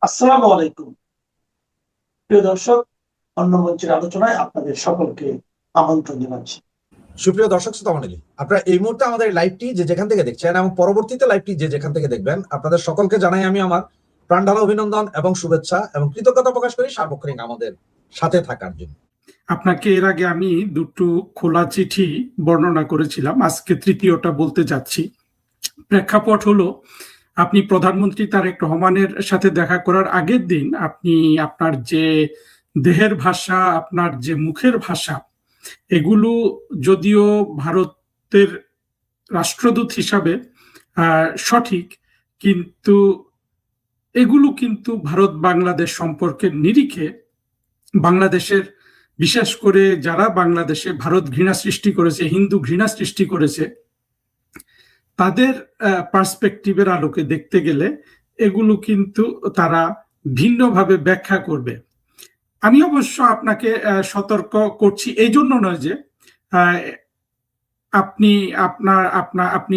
আসসালামু আলাইকুম। প্রিয় দর্শক, অন্য মঞ্চের আলোচনায় আপনাদের সকলকে আমন্ত্রণ জানাচ্ছি। সুপ্রিয় দর্শক শ্রোতা মণ্ডলী, আপনারা এই মুহূর্তে আমাদের লাইভটি যে যেখান থেকে দেখছেন এবং পরবর্তীতে লাইভটি যে যেখান থেকে দেখবেন, আপনাদের সকলকে জানাই আমি আমার প্রাণঢালা অভিনন্দন এবং শুভেচ্ছা এবং কৃতজ্ঞতা প্রকাশ করি সার্বক্ষণিক আমাদের সাথে থাকার জন্য। আপনাকে এর আগে আমি দুটো খোলা চিঠি বর্ণনা করেছিলাম, আজকে তৃতীয়টা বলতে যাচ্ছি। প্রেক্ষাপট হলো, আপনি প্রধানমন্ত্রী তারেক রহমানের সাথে দেখা করার আগের দিন আপনি আপনার যে দেহের ভাষা, আপনার যে মুখের ভাষা, এগুলো যদিও ভারতের রাষ্ট্রদূত হিসাবে সঠিক, কিন্তু এগুলো কিন্তু ভারত বাংলাদেশ সম্পর্কের নিরিখে বাংলাদেশের, বিশেষ করে যারা বাংলাদেশে ভারত ঘৃণা সৃষ্টি করেছে, হিন্দু ঘৃণা সৃষ্টি করেছে, তাদের পার্সপেক্টিভের আলোকে দেখতে গেলে এগুলো কিন্তু তারা ভিন্নভাবে ব্যাখ্যা করবে। আমি অবশ্য আপনাকে সতর্ক করছি এই জন্য নয় যে আপনি আপনার আপনার আপনি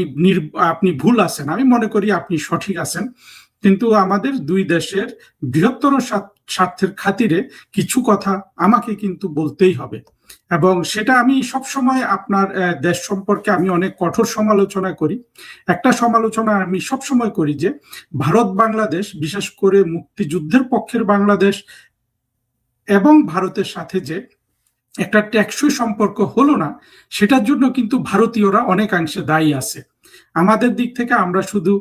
আপনি ভুল আছেন, আমি মনে করি আপনি সঠিক আছেন, কিন্তু আমাদের দুই দেশের বৃহত্তর স্বার্থের খাতিরে কিছু কথা আমাকে কিন্তু বলতেই হবে। এবং সেটা আমি সবসময় আপনার দেশ সম্পর্কে আমি অনেক কঠোর সমালোচনা করি। একটা সমালোচনা আমি সবসময় করি যে ভারত বাংলাদেশ, বিশেষ করে মুক্তিযুদ্ধের পক্ষের বাংলাদেশ এবং ভারতের সাথে যে একটা টেকসই সম্পর্ক হলো না, সেটার জন্য কিন্তু ভারতীয়রা অনেকাংশে দায়ী আছে। আমাদের দিক থেকে আমরা শুধু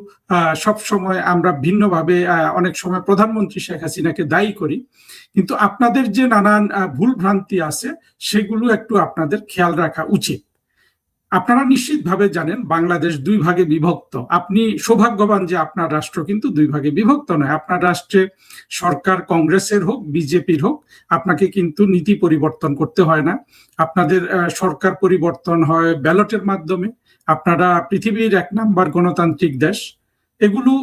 সব সময় আমরা ভিন্নভাবে অনেক সময় প্রধানমন্ত্রী শেখ হাসিনাকে দায়ী করি, কিন্তু আপনাদের যে নানান ভুল ভ্রান্তি আছে সেগুলো একটু আপনাদের খেয়াল রাখা উচিত। আপনারা নিশ্চিতভাবে জানেন বাংলাদেশ দুই ভাগে বিভক্ত। আপনি সৌভাগ্যবান যে আপনার রাষ্ট্র কিন্তু দুই ভাগে বিভক্ত নয়। আপনার রাষ্ট্রে সরকার কংগ্রেসের হোক বিজেপির হোক, আপনাকে কিন্তু নীতি পরিবর্তন করতে হয় না। আপনাদের সরকার পরিবর্তন হয় ব্যালটের মাধ্যমে। আপনারা পৃথিবীর 1 নাম্বার গণতান্ত্রিক দেশ। এগুলো,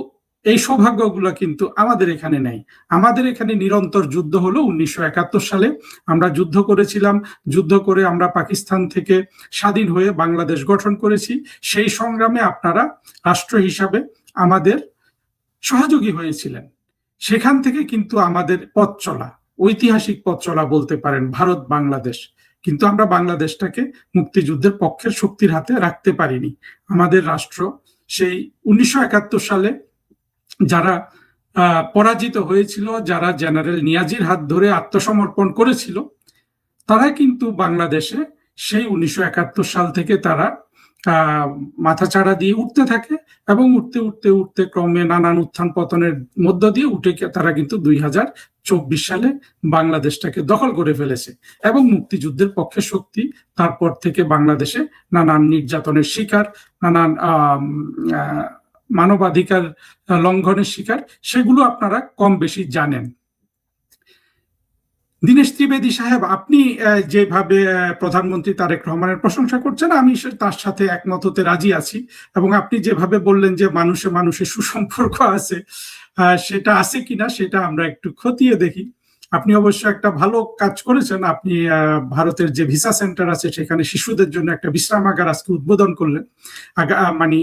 এই সৌভাগ্যগুলো কিন্তু আমাদের এখানে নেই। আমাদের এখানে নিরন্তর যুদ্ধ হলো। 1971 সালে আমরা যুদ্ধ করেছিলাম, যুদ্ধ করে আমরা পাকিস্তান থেকে স্বাধীন হয়ে বাংলাদেশ গঠন করেছি। সেই সংগ্রামে আপনারা রাষ্ট্র হিসাবে আমাদের সহযোগী হয়েছিলেন। সেখান থেকে কিন্তু আমাদের পথ চলা, ঐতিহাসিক পথ চলা বলতে পারেন ভারত বাংলাদেশ, কিন্তু আমরা বাংলাদেশটাকে মুক্তিযুদ্ধের পক্ষের শক্তির হাতে রাখতে পারিনি। আমাদের রাষ্ট্র সেই 1971 সালে যারা পরাজিত হয়েছিল, যারা জেনারেল নিয়াজির হাত ধরে আত্মসমর্পণ করেছিল, তারা কিন্তু বাংলাদেশে সেই 1971 সাল থেকে তারা মাথাচাড়া দিয়ে উঠতে থাকে এবং উঠতে উঠতে উঠতে ক্রমে নানান উত্থান পতনের মধ্য দিয়ে উঠে তারা কিন্তু 2024 সালে বাংলাদেশটাকে দখল করে ফেলেছে এবং মুক্তিযুদ্ধের পক্ষে শক্তি তারপর থেকে বাংলাদেশে নানান নির্যাতনের শিকার, নানান মানবাধিকার লঙ্ঘনের শিকার, সেগুলো আপনারা কম বেশি জানেন। দীনেশ ত্রিবেদী সাহেব, আপনি যেভাবে প্রধানমন্ত্রী তারেক রহমানের প্রশংসা করছেন, আমি তার সাথে একমত হতে রাজি আছি। এবং আপনি যেভাবে বললেন যে মানুষে মানুষে সুসম্পর্ক আছে, সেটা আছে কিনা সেটা আমরা একটু খতিয়ে দেখি। আপনি অবশ্য একটা ভালো কাজ করেছেন। আপনি ভারতের যে ভিসা সেন্টার আছে সেখানে শিশুদের জন্য একটা বিশ্রামাগার আজকে উদ্বোধন করলেন। মানে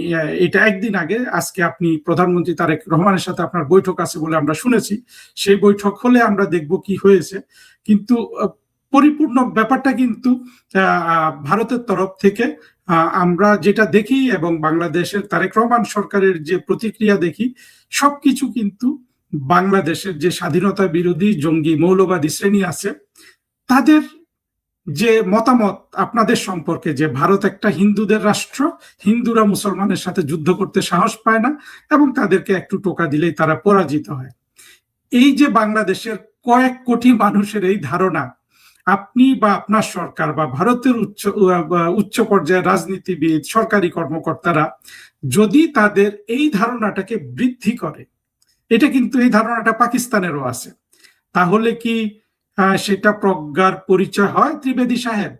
এটা একদিন আগে। আজকে আপনি প্রধানমন্ত্রী তারেক রহমানের সাথে আপনার বৈঠক আছে বলে আমরা শুনেছি। সেই বৈঠক হলে আমরা দেখব কি হয়েছে। কিন্তু পরিপূর্ণ ব্যাপারটা কিন্তু ভারতের তরফ থেকে আমরা যেটা দেখি এবং বাংলাদেশের তারেক রহমান সরকারের যে প্রতিক্রিয়া দেখি, সবকিছু কিন্তু বাংলাদেশের যে স্বাধীনতা বিরোধী জঙ্গি মৌলবাদী শ্রেণী আছে, তাদের যে মতামত আপনাদের সম্পর্কে, যে ভারত একটা হিন্দুদের রাষ্ট্র, হিন্দুরা মুসলমানের সাথে যুদ্ধ করতে সাহস পায় না এবং তাদেরকে একটু টোকা দিলেই তারা পরাজিত হয়, এই যে বাংলাদেশের কয়েক কোটি মানুষের এই ধারণা, আপনি বা আপনার সরকার বা ভারতের উচ্চ পর্যায়ের রাজনীতিবিদ, সরকারি কর্মকর্তারা যদি তাদের এই ধারণাটাকে বৃদ্ধি করে, এটা কিন্তু এই ধারণাটা পাকিস্তানেরও আছে, তাহলে কি সেটা প্রজ্ঞার পরিচয় হয় ত্রিবেদী সাহেব?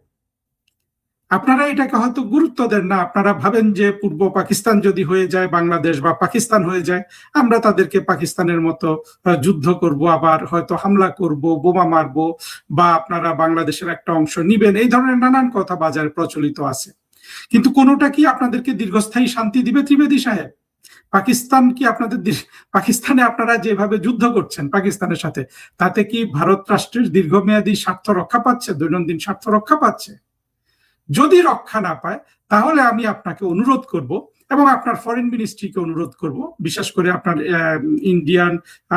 আপনারা এটাকে হয়তো গুরুত্ব দেন না। আপনারা ভাবেন যে পূর্ব পাকিস্তান যদি হয়ে যায় বাংলাদেশ, বা পাকিস্তান হয়ে যায়, আমরা তাদেরকে পাকিস্তানের মতো যুদ্ধ করব, আবার হয়তো হামলা করব, বোমা মারব, বা আপনারা বাংলাদেশের একটা অংশ নিবেন, এই ধরনের নানান কথা বাজারে প্রচলিত আছে। কিন্তু কোনোটা কি আপনাদেরকে দীর্ঘস্থায়ী শান্তি দিবে ত্রিবেদী সাহেব? পাকিস্তান কি আপনাদের পাকিস্তানে আপনারা যেভাবে যুদ্ধ করছেন পাকিস্তানের সাথে, তাতে কি ভারত রাষ্ট্রের দীর্ঘমেয়াদী স্বার্থ রক্ষা পাচ্ছে, দৈনন্দিন স্বার্থ রক্ষা পাচ্ছে? যদি রক্ষা না পায়, তাহলে আমি আপনাকে অনুরোধ করব এবং আপনার ফরেন মিনিস্ট্রিকে অনুরোধ করব, বিশেষ করে আপনার ইন্ডিয়ান,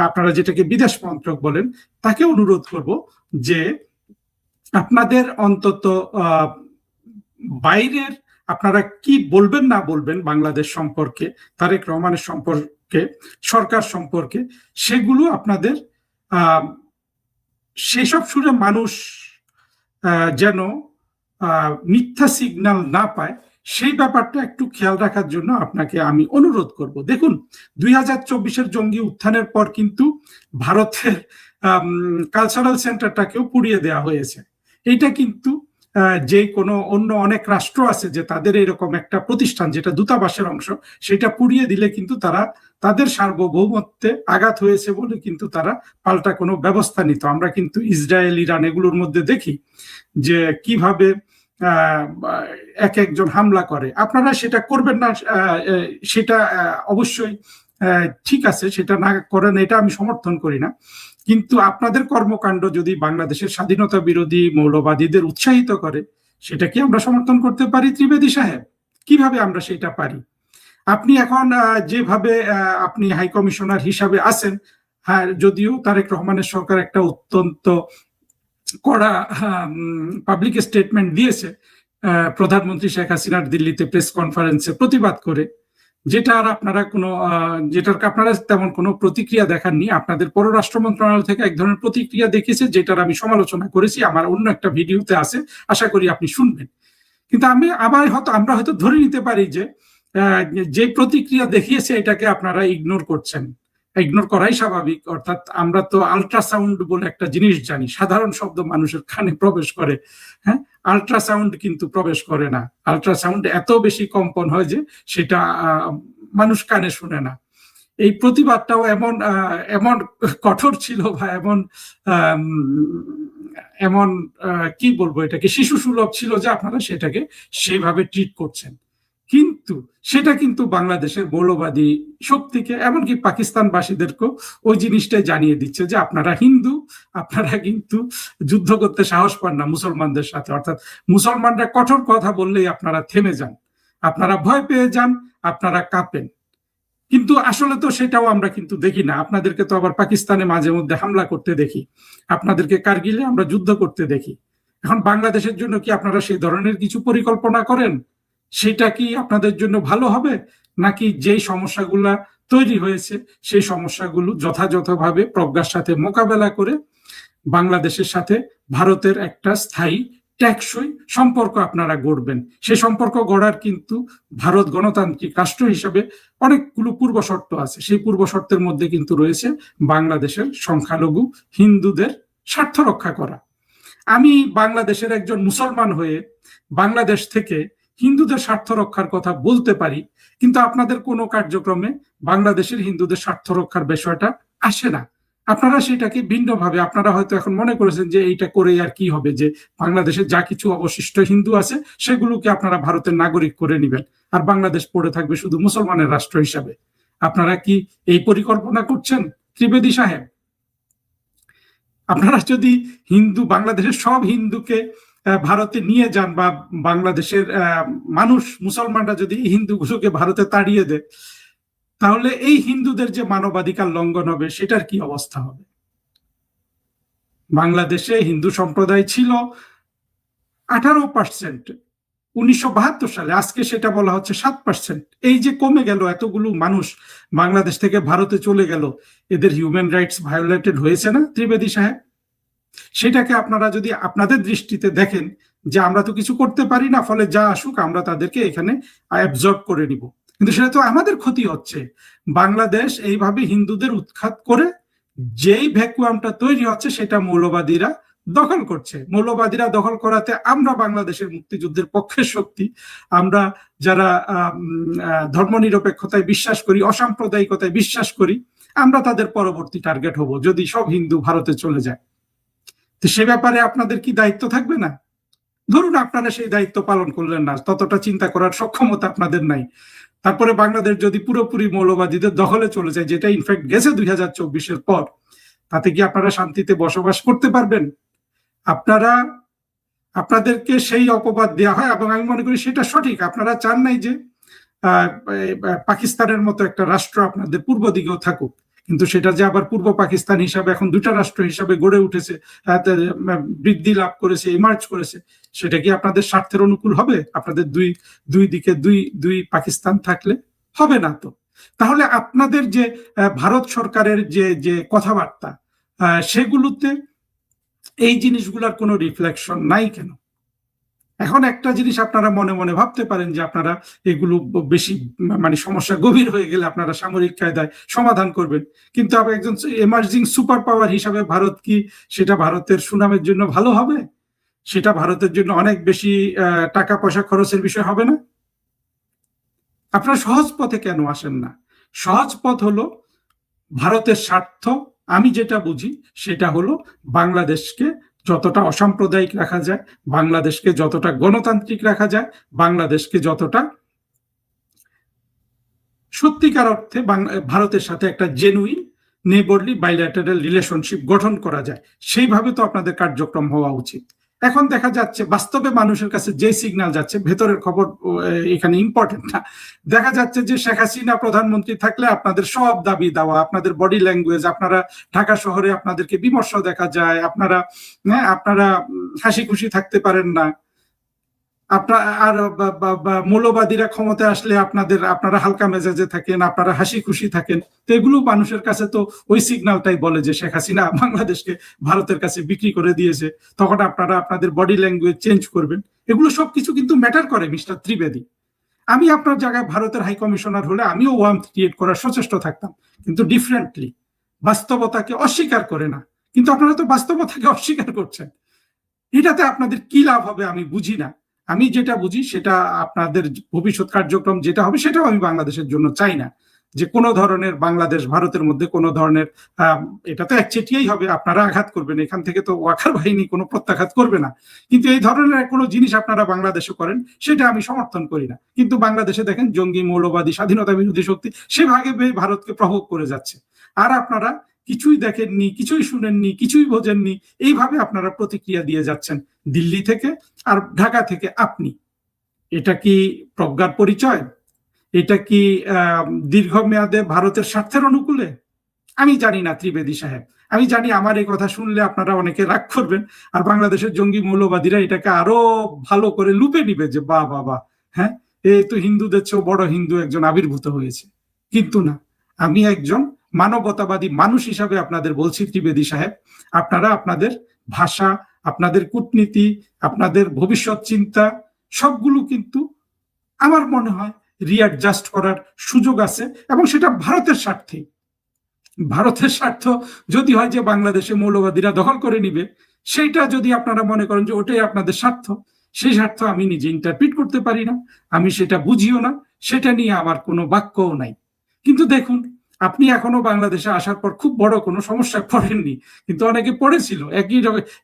আপনারা যেটাকে বিদেশ মন্ত্রক বলেন, তাকে অনুরোধ করব যে আপনাদের অন্তত বাইরের আপনারা কি বলবেন না বলবেন বাংলাদেশ সম্পর্কে, তারেক রহমানের সম্পর্কে, সরকার সম্পর্কে, সেগুলো আপনাদের সেসব সুরে মানুষ যেন মিথ্যা সিগন্যাল না পায়, সেই ব্যাপারটা একটু খেয়াল রাখার জন্য আপনাকে আমি অনুরোধ করব। দেখুন, 2024-এর জঙ্গি উত্থানের পর কিন্তু ভারতের কালচারাল সেন্টারটাকেও পুড়িয়ে দেওয়া হয়েছে। এইটা কিন্তু যে কোনো অন্য অনেক রাষ্ট্র আছে যে তাদের এরকম একটা প্রতিষ্ঠান যেটা দূতাবাসের অংশ, সেটা পুড়িয়ে দিলে কিন্তু তারা তাদের সার্বভৌমত্বে আঘাত হয়েছে বলে কিন্তু তারা পাল্টা কোনো ব্যবস্থা নিত। আমরা কিন্তু ইসরায়েল, ইরান এগুলোর মধ্যে দেখি যে কিভাবে এক একজন হামলা করে। আপনারা সেটা করবেন না, সেটা অবশ্যই ঠিক আছে, সেটা না করেন, এটা আমি সমর্থন করি না। কিন্তু আপনাদের কর্মকাণ্ড যদি বাংলাদেশের স্বাধীনতা বিরোধী মৌলবাদীদের উৎসাহিত করে, সেটা কি আমরা সমর্থন করতে পারি ত্রিবেদী সাহেব? কিভাবে আমরা সেটা পারি? আপনি এখন যেভাবে আপনি হাই কমিশনার হিসাবে আছেন, হ্যাঁ, যদিও তারেক রহমানের সরকার একটা অত্যন্ত কড়া পাবলিক স্টেটমেন্ট দিয়েছে প্রধানমন্ত্রী শেখ হাসিনার দিল্লিতে প্রেস কনফারেন্সে প্রতিবাদ করে, যেটার আপনারা তেমন কোনো প্রতিক্রিয়া দেখাননি। আপনাদের পররাষ্ট্র মন্ত্রণালয় থেকে এক ধরনের প্রতিক্রিয়া দেখেছে, যেটার আমি সমালোচনা করেছি, আমার অন্য একটা ভিডিওতে আছে, আশা করি আপনি শুনবেন। কিন্তু আমরা হয়তো ধরে নিতে পারি যে প্রতিক্রিয়া দেখিয়েছে এটাকে আপনারা ইগনোর করছেন। ইগনোর করাই স্বাভাবিক। অর্থাৎ আমরা তো আল্ট্রাসাউন্ড বলে একটা জিনিস জানি, সাধারণ শব্দ মানুষের কানে প্রবেশ করে, হ্যাঁ, আল্ট্রাসাউন্ড কিন্তু প্রবেশ করে না। আল্ট্রাসাউন্ড এত বেশি কম্পন হয় যে সেটা মানুষ কানে শুনে না। এই প্রতিবাদটাও এমন কঠোর ছিল বা এমন কি বলবো, এটাকে শিশু সুলভ ছিল যে আপনারা সেটাকে সেইভাবে ট্রিট করছেন। কিন্তু সেটা কিন্তু বাংলাদেশের মৌলবাদী শক্তিকে, এমনকি পাকিস্তানবাসীদেরকেও ওই জিনিসটাই জানিয়ে দিচ্ছে যে আপনারা হিন্দু, আপনারা কিন্তু যুদ্ধ করতে সাহস পান না মুসলমানদের সাথে। অর্থাৎ মুসলমানরা কঠোর কথা বললেই আপনারা থেমে যান, আপনারা ভয় পেয়ে যান, আপনারা কাঁপেন। কিন্তু আসলে তো সেটাও আমরা কিন্তু দেখি না। আপনাদেরকে তো আবার পাকিস্তানে মাঝে মধ্যে হামলা করতে দেখি, আপনাদেরকে কারগিলে আমরা যুদ্ধ করতে দেখি। এখন বাংলাদেশের জন্য কি আপনারা সেই ধরনের কিছু পরিকল্পনা করেন? সেটা কি আপনাদের জন্য ভালো হবে, নাকি যেই সমস্যাগুলা তৈরি হয়েছে সেই সমস্যাগুলো যথাযথভাবে প্রজ্ঞার সাথে মোকাবেলা করে বাংলাদেশের সাথে ভারতের একটা স্থায়ী টেকসই সম্পর্ক আপনারা গড়বেন? সেই সম্পর্ক গড়ার কিন্তু ভারত গণতান্ত্রিক রাষ্ট্র হিসেবে অনেকগুলো পূর্ব শর্ত আছে। সেই পূর্ব শর্তের মধ্যে কিন্তু রয়েছে বাংলাদেশের সংখ্যালঘু হিন্দুদের স্বার্থ রক্ষা করা। আমি বাংলাদেশের একজন মুসলমান হয়ে বাংলাদেশ থেকে হিন্দুদের স্বার্থ রক্ষার কথা বলতে পারি, কিন্তু আপনাদের কোনো কার্যক্রমে বাংলাদেশের হিন্দুদের স্বার্থ রক্ষার বিষয়টা আসে না। আপনারা সেটাকে ভিন্নভাবে, আপনারা হয়তো এখন মনে করেছেন যে এইটা করে আর কি হবে, যে বাংলাদেশে যা কিছু অবশিষ্ট হিন্দু আছে সেগুলোকে আপনারা ভারতের নাগরিক করে নেবেন, আর বাংলাদেশ পড়ে থাকবে শুধু মুসলমানের রাষ্ট্র হিসাবে। আপনারা কি এই পরিকল্পনা করছেন ত্রিবেদী সাহেব? আপনারা যদি বাংলাদেশের সব হিন্দুকে ভারতে নিয়ে যান, বা বাংলাদেশের মানুষ, মুসলমানরা যদি হিন্দুগুলোকে ভারতে তাড়িয়ে দেয়, তাহলে এই হিন্দুদের যে মানবাধিকার লঙ্ঘন হবে সেটার কি অবস্থা হবে? বাংলাদেশে হিন্দু সম্প্রদায় ছিল 18% 1972 সালে, আজকে সেটা বলা হচ্ছে 7%। এই যে কমে গেল, এতগুলো মানুষ বাংলাদেশ থেকে ভারতে চলে গেল, এদের হিউম্যান রাইটস ভায়োলেটেড হয়েছে না ত্রিবেদী সাহেব? সেটাকে আপনারা যদি আপনাদের দৃষ্টিতে দেখেন যে আমরা তো কিছু করতে পারি না, ফলে যা আসুক আমরা তাদেরকে এখানে অ্যাবজর্ব করে নিব, কিন্তু সেটা তো আমাদের ক্ষতি হচ্ছে। বাংলাদেশ এইভাবে হিন্দুদের উৎখাত করে যেই ভ্যাকুয়ামটা তৈরি হচ্ছে সেটা মৌলবাদীরা দখল করছে। মৌলবাদীরা দখল করাতে আমরা বাংলাদেশের মুক্তিযুদ্ধের পক্ষের শক্তি, আমরা যারা ধর্মনিরপেক্ষতায় বিশ্বাস করি, অসাম্প্রদায়িকতায় বিশ্বাস করি, আমরা তাদের পরবর্তী টার্গেট হব যদি সব হিন্দু ভারতে চলে যায়। তো সে ব্যাপারে আপনাদের কি দায়িত্ব থাকবে না? ধরুন আপনারা সেই দায়িত্ব পালন করলেন না, ততটা চিন্তা করার সক্ষমতা আপনাদের নাই, তারপরে বাংলাদেশ যদি পুরোপুরি মৌলবাদীদের দখলে চলে যায়, যেটা ইনফ্যাক্ট গেছে 2024-এর পর, তাতে কি আপনারা শান্তিতে বসবাস করতে পারবেন? আপনাদেরকে সেই অপবাদ দেওয়া হয়, এবং আমি মনে করি সেটা সঠিক। আপনারা চান নাই যে পাকিস্তানের মতো একটা রাষ্ট্র আপনাদের পূর্ব দিকেও থাকুক, কিন্তু সেটা যে আবার পূর্ব পাকিস্তান হিসাবে এখন দুটা রাষ্ট্র হিসাবে গড়ে উঠেছে, বৃদ্ধি লাভ করেছে, ইমার্জ করেছে, সেটা কি আপনাদের স্বার্থের অনুকূল হবে? আপনাদের দুই দিকে দুই পাকিস্তান থাকলে হবে না তো। তাহলে আপনাদের যে ভারত সরকারের যে কথাবার্তা, সেগুলোতে এই জিনিসগুলোর কোনো রিফ্লেকশন নাই কেন? এখন একটা জিনিস আপনারা মনে মনে ভাবতে পারেন যে আপনারা এগুলো বেশি মানে সমস্যা গভীর হয়ে গেলে আপনারা সামরিক কায়দায় সমাধান করবেন, কিন্তু একজন এমার্জিং সুপার পাওয়ার হিসাবে ভারত কি সেটা ভারতের সুনামের জন্য ভালো হবে? সেটা ভারতের জন্য অনেক বেশি টাকা পয়সা খরচের বিষয় হবে না? আপনারা সহজ পথে কেন আসেন না? সহজ পথ হলো ভারতের স্বার্থ। আমি যেটা বুঝি সেটা হলো বাংলাদেশকে যতটা অসাম্প্রদায়িক রাখা যায়, বাংলাদেশকে যতটা গণতান্ত্রিক রাখা যায়, বাংলাদেশকে যতটা সত্যিকার অর্থে ভারতের সাথে একটা জেনুইন নেইবারলি বাইল্যাটারাল রিলেশনশিপ গঠন করা যায়, সেইভাবে তো আপনাদের কার্যক্রম হওয়া উচিত। এখন দেখা যাচ্ছে বাস্তবে মানুষের কাছে যে সিগন্যাল যাচ্ছে, ভেতরের খবর এখানে ইম্পর্টেন্ট না, দেখা যাচ্ছে যে শেখ হাসিনা প্রধানমন্ত্রী থাকলে আপনাদের সব দাবি দেওয়া, আপনাদের বডি ল্যাঙ্গুয়েজ, আপনারা ঢাকা শহরে আপনাদেরকে বিমর্ষ দেখা যায়, আপনারা হাসি খুশি থাকতে পারেন না, আর মৌলবাদীরা ক্ষমতায় আসলে আপনারা হালকা মেজাজে থাকেন, আপনারা হাসি খুশি থাকেন। তো এগুলো মানুষের কাছে তো ওই সিগন্যালটাই বলে যে শেখ হাসিনা বাংলাদেশকে ভারতের কাছে বিক্রি করে দিয়েছে, তখন আপনারা আপনাদের বডি ল্যাঙ্গুয়েজ চেঞ্জ করবেন। এগুলো সবকিছু কিন্তু ম্যাটার করে মিস্টার ত্রিবেদী। আমি আপনার জায়গায় ভারতের হাই কমিশনার হলে আমিও ওয়ার্মথ ক্রিয়েট করার সচেষ্ট থাকতাম, কিন্তু ডিফারেন্টলি, বাস্তবতাকে অস্বীকার করে না। কিন্তু আপনারা তো বাস্তবতাকে অস্বীকার করছেন, এটাতে আপনাদের কি লাভ হবে আমি বুঝি না। আমি যেটা বুঝি সেটা আপনাদের ভবিষ্যৎ কার্যক্রম যেটা হবে সেটাও আমি বাংলাদেশের জন্য চাই না, যে কোনো ধরনের বাংলাদেশ ভারতের মধ্যে কোনো ধরনের এটা তো একচেটিয়াই হবে, আপনারা আঘাত করবেন, এখান থেকে তো ওয়াকার বাহিনী কোনো প্রত্যাঘাত করবে না, কিন্তু এই ধরনের কোনো জিনিস আপনারা বাংলাদেশে করেন সেটা আমি সমর্থন করি না। কিন্তু বাংলাদেশে দেখেন জঙ্গি, মৌলবাদী, স্বাধীনতা বিরোধী শক্তি সেভাবে ভারতকে প্রভোগ করে যাচ্ছে, আর আপনারা কিছুই দেখেননি, কিছুই শুনেননি, কিছুই বোঝেননি, এইভাবে আপনারা প্রতিক্রিয়া দিয়ে যাচ্ছেন দিল্লি থেকে আর ঢাকা থেকে। আপনি এটা কি প্রজ্ঞার পরিচয়? এটা কি দীর্ঘমেয়াদে ভারতের স্বার্থের অনুকূলে? আমি জানি না ত্রিবেদী সাহেব, আমি জানি আমার এই কথা শুনলে আপনারা অনেকে রাগ করবেন, আর বাংলাদেশের জঙ্গি মৌলবাদীরা এটাকে আরো ভালো করে লুপে নিবে যে বাবা, হ্যাঁ, এই তো হিন্দুদের চেয়েও বড় হিন্দু একজন আবির্ভূত হয়েছে। কিন্তু না, আমি একজন মানবতাবাদী মানুষ হিসাবে আপনাদের বলছি ত্রিবেদী সাহেব, আপনারা আপনাদের ভাষা, আপনাদের কূটনীতি, আপনাদের ভবিষ্যৎ চিন্তা সবগুলো কিন্তু আমার মনে হয় রিঅ্যাডজাস্ট করার সুযোগ আছে, এবং সেটা ভারতের স্বার্থে। ভারতের স্বার্থ যদি হয় যে বাংলাদেশে মৌলবাদীরা দখল করে নিবে, সেইটা যদি আপনারা মনে করেন যে ওটাই আপনাদের স্বার্থ, সেই স্বার্থ আমি নিজে ইন্টারপ্রিট করতে পারি না, আমি সেটা বুঝিও না, সেটা নিয়ে আমার কোনো বাক্যও নাই। কিন্তু দেখুন, আপনি এখনো বাংলাদেশে আসার পর খুব বড় কোনো সমস্যা পড়েননি, কিন্তু অনেকে পড়েছিল। একই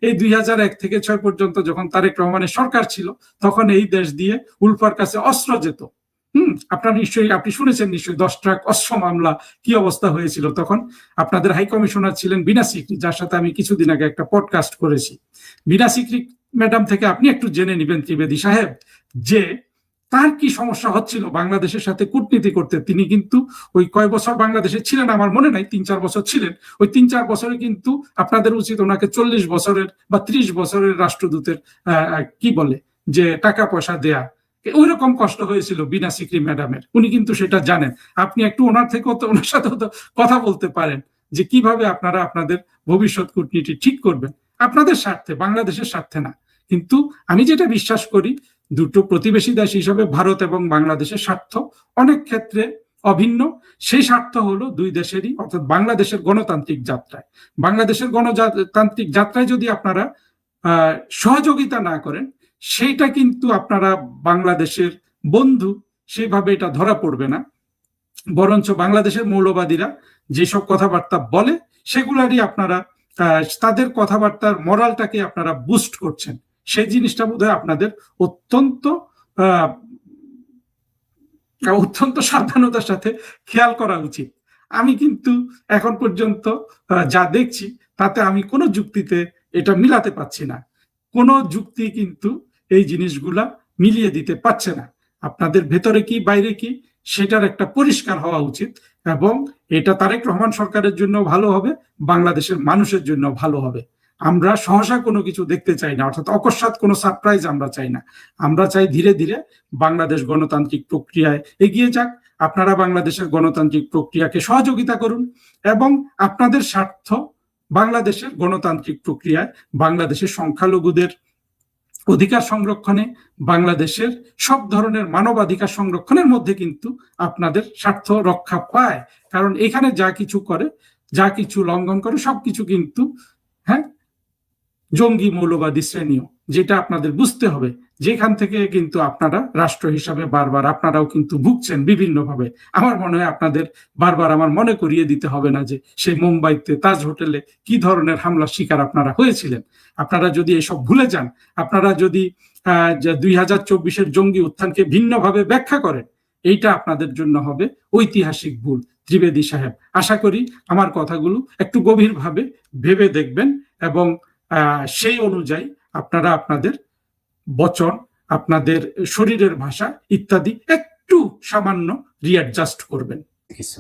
এই 2001 থেকে 2006 পর্যন্ত যখন তারেক রহমানের সরকার ছিল, তখন এই দেশ দিয়ে উলফার কাছে অস্ত্র যেত। আপনি শুনেছেন নিশ্চয়ই 10 ট্রাক অস্ত্র মামলা কি অবস্থা হয়েছিল তখন। আপনাদের হাই কমিশনার ছিলেন বীণা সিকরি, যার সাথে আমি কিছুদিন আগে একটা পডকাস্ট করেছি। বীণা সিকরি ম্যাডাম থেকে আপনি একটু জেনে নেবেন ত্রিবেদী সাহেব, যে তার কি সমস্যা হচ্ছিল বাংলাদেশের সাথে কূটনীতি করতে। তিনি কিন্তু ওই কয় বছর বাংলাদেশে ছিলেন আমার মনে নাই, 3-4 বছর ছিলেন। ওই 3-4 বছরে কিন্তু আপনাদের উচিত ওনাকে 40 বছরের বা 30 বছরের রাষ্ট্রদূতের কি বলে যে টাকা পয়সা দেয়া, ওই রকম কষ্ট হয়েছিল বীণা সিকরি ম্যাডামের। উনি কিন্তু সেটা জানেন। আপনি একটু ওনার সাথে কথা বলতে পারেন যে কিভাবে আপনারা আপনাদের ভবিষ্যৎ কূটনীতি ঠিক করবেন আপনাদের স্বার্থে, বাংলাদেশের স্বার্থে না। কিন্তু আমি যেটা বিশ্বাস করি, দুটো প্রতিবেশী দেশ হিসেবে ভারত এবং বাংলাদেশের স্বার্থ অনেক ক্ষেত্রে অভিন্ন। সেই স্বার্থ হলো দুই দেশেরই, অর্থাৎ বাংলাদেশের গণতান্ত্রিক যাত্রায়। বাংলাদেশের গণতান্ত্রিক যাত্রায় যদি আপনারা সহযোগিতা না করেন, সেইটা কিন্তু আপনারা বাংলাদেশের বন্ধু সেইভাবে এটা ধরা পড়বে না, বরঞ্চ বাংলাদেশের মৌলবাদীরা যেসব কথাবার্তা বলে সেগুলারই আপনারা তাদের কথাবার্তার মরালটাকে আপনারা বুস্ট করছেন, সেই জিনিসটা বোধহয় আপনাদের অত্যন্ত আহ, অত্যন্ত সাবধানতার সাথে খেয়াল করা উচিত। আমি কিন্তু এখন পর্যন্ত যা দেখছি তাতে আমি কোনো যুক্তিতে এটা মিলাতে পারছি না। কোনো যুক্তি কিন্তু এই জিনিসগুলা মিলিয়ে দিতে পারছে না। আপনাদের ভেতরে কি বাইরে কি সেটার একটা পরিষ্কার হওয়া উচিত, এবং এটা তারেক রহমান সরকারের জন্য ভালো হবে, বাংলাদেশের মানুষের জন্য ভালো হবে। আমরা সহসা কোনো কিছু দেখতে চাই না, অর্থাৎ অকস্মাৎ কোনো সারপ্রাইজ আমরা চাই না। আমরা চাই ধীরে ধীরে বাংলাদেশ গণতান্ত্রিক প্রক্রিয়ায় এগিয়ে যাক। আপনারা বাংলাদেশের গণতান্ত্রিক প্রক্রিয়াকে সহযোগিতা করুন, এবং আপনাদের স্বার্থ বাংলাদেশের গণতান্ত্রিক প্রক্রিয়ায়, বাংলাদেশের সংখ্যালঘুদের অধিকার সংরক্ষণে, বাংলাদেশের সব ধরনের মানবাধিকার সংরক্ষণের মধ্যে কিন্তু আপনাদের স্বার্থ রক্ষা পায়। কারণ এখানে যা কিছু করে, যা কিছু লঙ্ঘন করে, সবকিছু কিন্তু হ্যাঁ জঙ্গি মৌলবাদী শ্রেণীও, যেটা আপনাদের বুঝতে হবে। যেখান থেকে কিন্তু আপনারা রাষ্ট্র হিসাবে বারবার আপনারাও কিন্তু ভুগছেন বিভিন্নভাবে। আমার মনে হয় আপনাদের বারবার আমার মনে করিয়ে দিতে হবে না যে সেই মুম্বাইতে তাজ হোটেলে কি ধরনের হামলার শিকার আপনারা হয়েছিলেন। আপনারা যদি এসব ভুলে যান, আপনারা যদি 2024-এর জঙ্গি উত্থানকে ভিন্নভাবে ব্যাখ্যা করেন, এইটা আপনাদের জন্য হবে ঐতিহাসিক ভুল। ত্রিবেদী সাহেব, আশা করি আমার কথাগুলো একটু গভীরভাবে ভেবে দেখবেন, এবং সেই অনুযায়ী আপনারা আপনাদের বচন, আপনাদের শরীরের ভাষা ইত্যাদি একটু সামান্য রিঅ্যাডজাস্ট করবেন। কিছু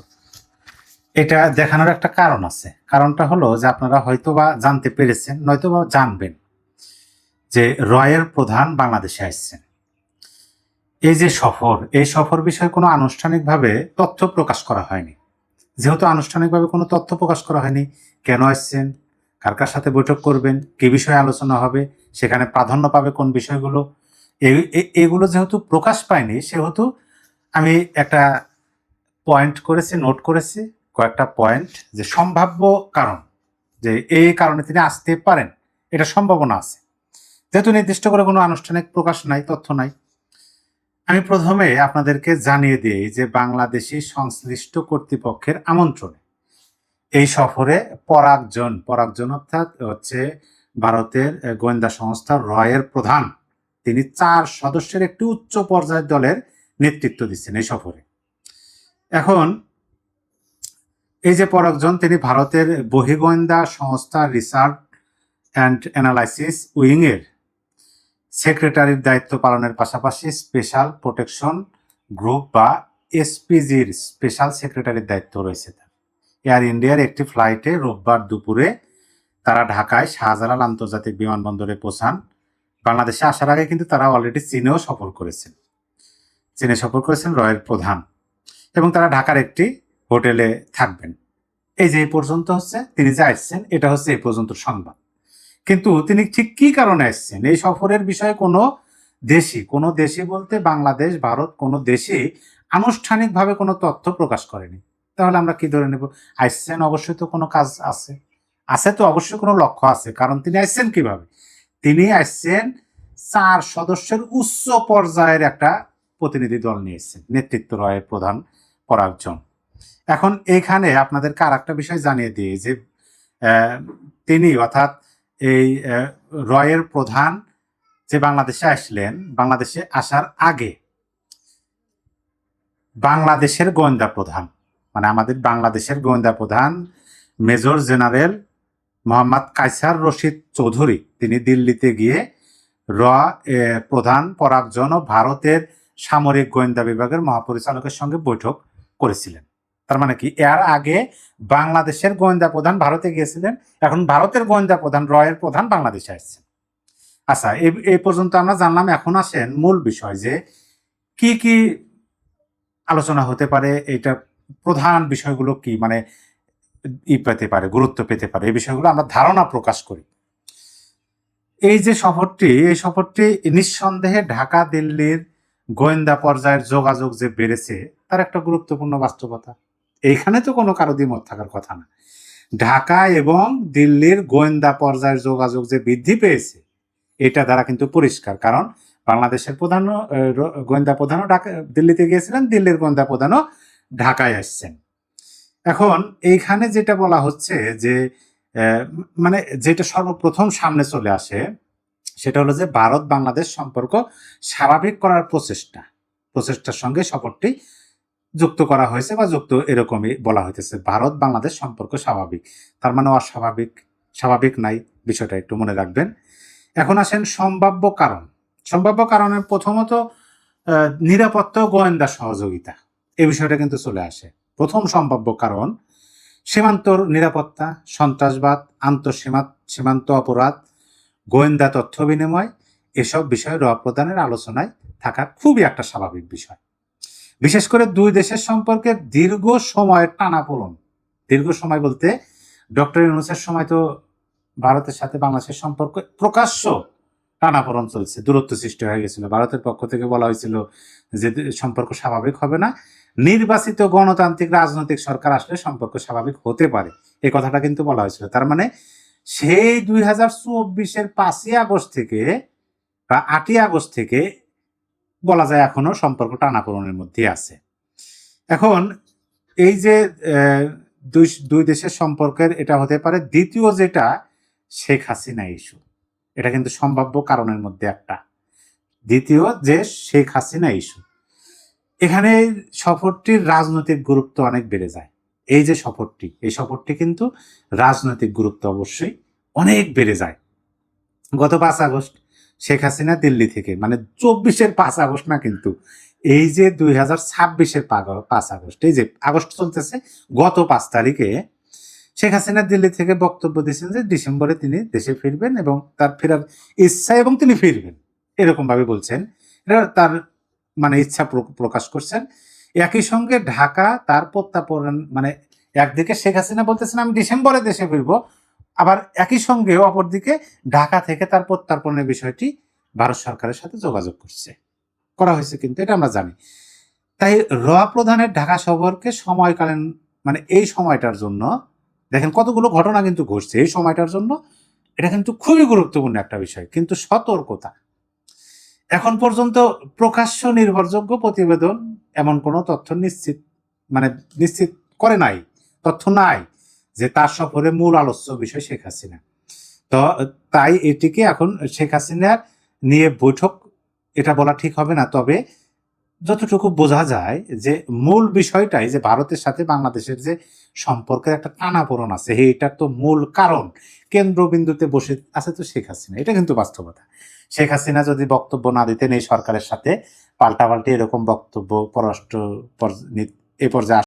এটা দেখানোর একটা কারণ আছে। কারণটা হলো যে আপনারা হয়তোবা জানতে পেরেছেন, নয়তোবা জানবেন যে রয়ের প্রধান বাংলাদেশে আসছেন। এই যে সফর, এই সফর বিষয়ে কোনো আনুষ্ঠানিকভাবে তথ্য প্রকাশ করা হয়নি। যেহেতু আনুষ্ঠানিকভাবে কোনো তথ্য প্রকাশ করা হয়নি, কেন আসছেন, কার কার সাথে বৈঠক করবেন, কি বিষয়ে আলোচনা হবে, সেখানে প্রাধান্য পাবে কোন বিষয়গুলো, এগুলো যেহেতু প্রকাশ পায়নি, সেহেতু আমি একটা পয়েন্ট করেছি, নোট করেছি কয়েকটা পয়েন্ট, যে সম্ভাব্য কারণ, যে এই কারণে তিনি আসতে পারেন, এটা সম্ভাবনা আছে। যেহেতু নির্দিষ্ট করে কোনো আনুষ্ঠানিক প্রকাশ নাই, তথ্য নাই, আমি প্রথমে আপনাদেরকে জানিয়ে দিই যে বাংলাদেশি সংশ্লিষ্ট কর্তৃপক্ষের আমন্ত্রণে এই সফরে পরাগজন অর্থাৎ হচ্ছে ভারতের গোয়েন্দা সংস্থা রয়ের প্রধান, তিনি 4 সদস্যের একটি উচ্চ পর্যায়ের দলের নেতৃত্ব দিচ্ছেন এই সফরে। এখন এই যে পরাগজন, তিনি ভারতের বহির্গোয়েন্দা সংস্থা রিসার্চ অ্যান্ড অ্যানালাইসিস উইং এর সেক্রেটারির দায়িত্ব পালনের পাশাপাশি স্পেশাল প্রোটেকশন গ্রুপ বা এসপিজির স্পেশাল সেক্রেটারির দায়িত্ব রয়েছে তার। এয়ার ইন্ডিয়ার একটি ফ্লাইটে রোববার দুপুরে তারা ঢাকায় শাহজালাল আন্তর্জাতিক বিমানবন্দরে পৌঁছান। বাংলাদেশে আসার আগে কিন্তু তারা অলরেডি চীনে সফর করেছেন রয়ের প্রধান, এবং তারা ঢাকার একটি হোটেলে থাকবেন। এই যে এই পর্যন্ত হচ্ছে তিনি যে আসছেন, এটা হচ্ছে এই পর্যন্ত সংবাদ। কিন্তু তিনি ঠিক কি কারণে আসছেন, এই সফরের বিষয়ে কোনো দেশি বলতে বাংলাদেশ, ভারত, কোনো দেশই আনুষ্ঠানিকভাবে কোনো তথ্য প্রকাশ করেনি। তাহলে আমরা কি ধরে নেব? আসছেন, অবশ্যই তো কোনো কাজ আছে তো অবশ্যই কোনো লক্ষ্য আছে। কারণ তিনি আসছেন কিভাবে? তিনি আসছেন 4 সদস্যের উচ্চ পর্যায়ের একটা প্রতিনিধি দল নিয়েছেন, নেতৃত্ব রয়ের প্রধান পরাগজন। এখন এইখানে আপনাদেরকে আর একটা বিষয় জানিয়ে দিই যে তিনি অর্থাৎ এই রয়ের প্রধান যে বাংলাদেশে আসলেন, বাংলাদেশে আসার আগে বাংলাদেশের গোয়েন্দা প্রধান, মানে আমাদের বাংলাদেশের গোয়েন্দা প্রধান মেজর জেনারেল মোহাম্মদ কায়সার রশিদ চৌধুরী, তিনি দিল্লিতে গিয়ে প্রধান পরাগজন ও ভারতের সামরিক গোয়েন্দা বিভাগের মহাপরিচালকের সঙ্গে বৈঠক করেছিলেন। তার মানে কি, এর আগে বাংলাদেশের গোয়েন্দা প্রধান ভারতে গিয়েছিলেন, এখন ভারতের গোয়েন্দা প্রধান রয়ের প্রধান বাংলাদেশে আসছেন। আচ্ছা, এই পর্যন্ত আমরা জানলাম। এখন আসেন মূল বিষয়, যে কি কি আলোচনা হতে পারে, এটা প্রধান বিষয়গুলো কি, মানে পেতে পারে, গুরুত্ব পেতে পারে, এই বিষয়গুলো আমরা ধারণা প্রকাশ করি। এই যে সফরটি নিঃসন্দেহে ঢাকা দিল্লির গোয়েন্দা পর্যায়ের যোগাযোগ যে বেড়েছে তার একটা গুরুত্বপূর্ণ বাস্তবতা। এইখানে তো কোনো কারো দ্বিমত থাকার কথা না। ঢাকা এবং দিল্লির গোয়েন্দা পর্যায়ের যোগাযোগ যে বৃদ্ধি পেয়েছে, এটা দ্বারা কিন্তু পরিষ্কার। কারণ বাংলাদেশের গোয়েন্দা প্রধানও দিল্লিতে গিয়েছিলেন, দিল্লির গোয়েন্দা প্রধানও ঢাকায় আসছেন। এখন এইখানে যেটা বলা হচ্ছে যে মানে যেটা সর্বপ্রথম সামনে চলে আসে, সেটা হলো যে ভারত বাংলাদেশ সম্পর্ক স্বাভাবিক করার প্রচেষ্টার সঙ্গে সফরটি যুক্ত করা হয়েছে বা যুক্ত এরকমই বলা হইতেছে। ভারত বাংলাদেশ সম্পর্ক স্বাভাবিক, তার মানে স্বাভাবিক নাই, বিষয়টা একটু মনে রাখবেন। এখন আসেন সম্ভাব্য কারণ। সম্ভাব্য কারণের প্রথমত নিরাপত্তা ও গোয়েন্দা সহযোগিতা, এই বিষয়টা কিন্তু চলে আসে। প্রথম সম্ভাব্য কারণ সীমান্তর নিরাপত্তা, সন্ত্রাসবাদ, সীমান্ত অপরাধ, গোয়েন্দা তথ্য বিনিময়, এসব বিষয়ে র প্রদানের আলোচনায় থাকা খুবই একটা স্বাভাবিক বিষয়। বিশেষ করে দুই দেশের সম্পর্কে দীর্ঘ সময়ের টানাপোড়েন, দীর্ঘ সময় বলতে ডক্টর ইউনূসের সময় তো ভারতের সাথে বাংলাদেশের সম্পর্ক প্রকাশ্য টানাপোড়েন চলছে, দূরত্ব সৃষ্টি হয়ে গেছিল। ভারতের পক্ষ থেকে বলা হয়েছিল যে সম্পর্ক স্বাভাবিক হবে না, নির্বাচিত গণতান্ত্রিক রাজনৈতিক সরকার আসলে সম্পর্ক স্বাভাবিক হতে পারে, এই কথাটা কিন্তু বলা হয়েছিল। তার মানে সেই 2024-এর 5ই আগস্ট থেকে বা 8ই আগস্ট থেকে বলা যায় এখনো সম্পর্ক টানাপোড়েনের মধ্যে আছে। এখন এই যে দুই দেশের সম্পর্কের এটা হতে পারে। দ্বিতীয় যেটা শেখ হাসিনা ইস্যু, এটা কিন্তু সম্ভাব্য কারণের মধ্যে একটা। দ্বিতীয় যে শেখ হাসিনা ইস্যু, এখানে সফরটির রাজনৈতিক গুরুত্ব অনেক বেড়ে যায়। এই যে এই সফরটি কিন্তু রাজনৈতিক গুরুত্ব অবশ্যই অনেক বেড়ে যায়। গত 5 আগস্ট শেখ হাসিনা দিল্লি থেকে, মানে 24-এর 5 আগস্ট না, কিন্তু এই যে 2026-এর 5 আগস্ট, এই যে আগস্ট চলতেছে, গত 5 তারিখে শেখ হাসিনা দিল্লি থেকে বক্তব্য দিয়েছেন যে ডিসেম্বরে তিনি দেশে ফিরবেন এবং তার ফেরার ইচ্ছা, এবং তিনি ফিরবেন এরকম ভাবে বলছেন। এটা তার মানে ইচ্ছা প্রকাশ করছেন। একই সঙ্গে ঢাকা তার প্রত্যাপন, মানে একদিকে শেখ হাসিনা বলতেছেন আমি ডিসেম্বরে দেশে ফিরবো, আবার একই সঙ্গে অপরদিকে ঢাকা থেকে তার প্রত্যার্পণের বিষয়টি ভারত সরকারের সাথে যোগাযোগ করা হয়েছে, কিন্তু এটা আমরা জানি। তাই প্রধানের ঢাকা সফরকে সময়কালীন, মানে এই সময়টার জন্য দেখেন কতগুলো ঘটনা কিন্তু ঘটছে, এই সময়টার জন্য এটা কিন্তু খুবই গুরুত্বপূর্ণ একটা বিষয়। কিন্তু সতর্কতা, এখন পর্যন্ত প্রকাশ্য নির্ভরযোগ্য প্রতিবেদন এমন কোনো তথ্য নিশ্চিত করে নাই, তথ্য নাই যে তার সফরে মূল আলোচ্য বিষয় শেখ হাসিনা। তো তাই এটিকে এখন শেখ হাসিনার নিয়ে বৈঠক এটা বলা ঠিক হবে না। তবে যতটুকু বোঝা যায় যে মূল বিষয়টাই যে ভারতের সাথে বাংলাদেশের যে সম্পর্কের একটা টানাপোড়েন আছে, এইটার তো মূল কারণ কেন্দ্রবিন্দুতে বসে আছে তো শেখ হাসিনা। এটা কিন্তু বাস্তবতা। শেখ হাসিনা যদি বক্তব্য না দিতেন এই সরকারের সাথে, পাল্টাপাল্টি এরকম বক্তব্য পররাষ্ট্র এ পর্যায়ে